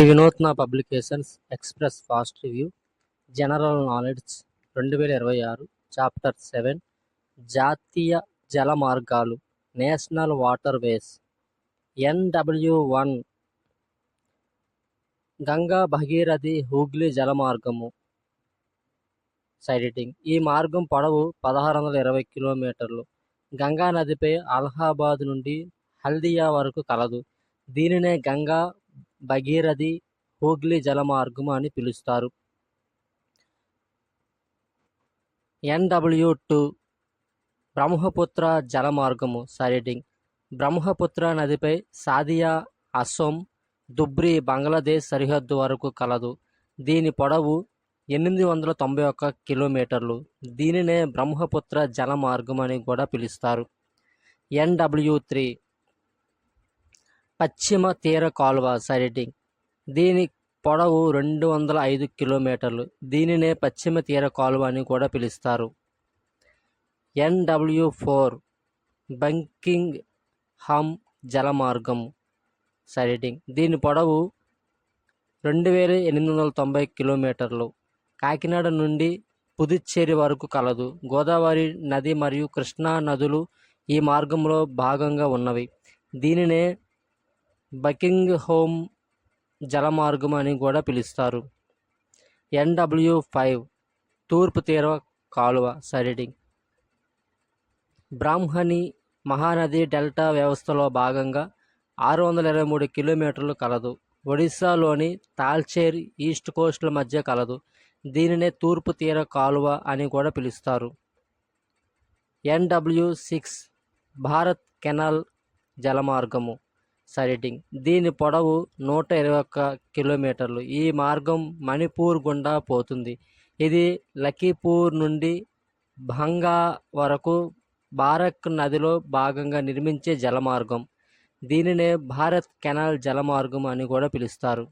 వినూత్న publications express fast review general knowledge 2026 chapter 7 జాతీయ జలమార్గాలు national waterways NW1 Ganga Bhagirathi Hooghly జలమార్గము సైడింగ్ ఈ మార్గం పొడవు 1620 కిలోమీటర్లు గంగా నదిపై అలహాబాద్ నుండి హల్దియా వరకు కలదు. దీనినే గంగా భగీరథి హూగ్లీ జలమార్గము అని పిలుస్తారు. NW2 బ్రహ్మపుత్ర జలమార్గము సైడింగ్ బ్రహ్మపుత్ర నదిపై సాదియా అసోం ధుబ్రీ బంగ్లాదేశ్ సరిహద్దు వరకు కలదు. దీని పొడవు 891 కిలోమీటర్లు. దీనినే బ్రహ్మపుత్ర జలమార్గం అని కూడా పిలుస్తారు. NW3 పశ్చిమ తీర కాలువ సైడింగ్ దీని పొడవు 205 కిలోమీటర్లు. దీనినే పశ్చిమ తీర కాలువ అని కూడా పిలుస్తారు. NW4 బంకింగ్ హామ్ జలమార్గం సైడింగ్ దీని పొడవు 2890 కిలోమీటర్లు. కాకినాడ నుండి పుదుచ్చేరి వరకు కలదు. గోదావరి నది మరియు కృష్ణా నదులు ఈ మార్గంలో భాగంగా ఉన్నవి. దీనినే బకింగ్హామ్ జలమార్గం అని కూడా పిలుస్తారు. NW5 తూర్పు తీర కాలువ సైడింగ్ బ్రాహ్మణి మహానది డెల్టా వ్యవస్థలో భాగంగా 623 కిలోమీటర్లు కలదు. ఒడిశాలోని తాల్చేర్ ఈస్ట్ కోస్ట్ల మధ్య కలదు. దీనినే తూర్పు తీర కాలువ అని కూడా పిలుస్తారు. NW6 భారత్ కెనాల్ జలమార్గము సైడింగ్ దీని పొడవు 121 కిలోమీటర్లు. ఈ మార్గం మణిపూర్ గుండా పోతుంది. ఇది లఖీపూర్ నుండి భంగా వరకు బారక్ నదిలో భాగంగా నిర్మించే జలమార్గం. దీనినే భారత్ కెనాల్ జలమార్గం అని కూడా పిలుస్తారు.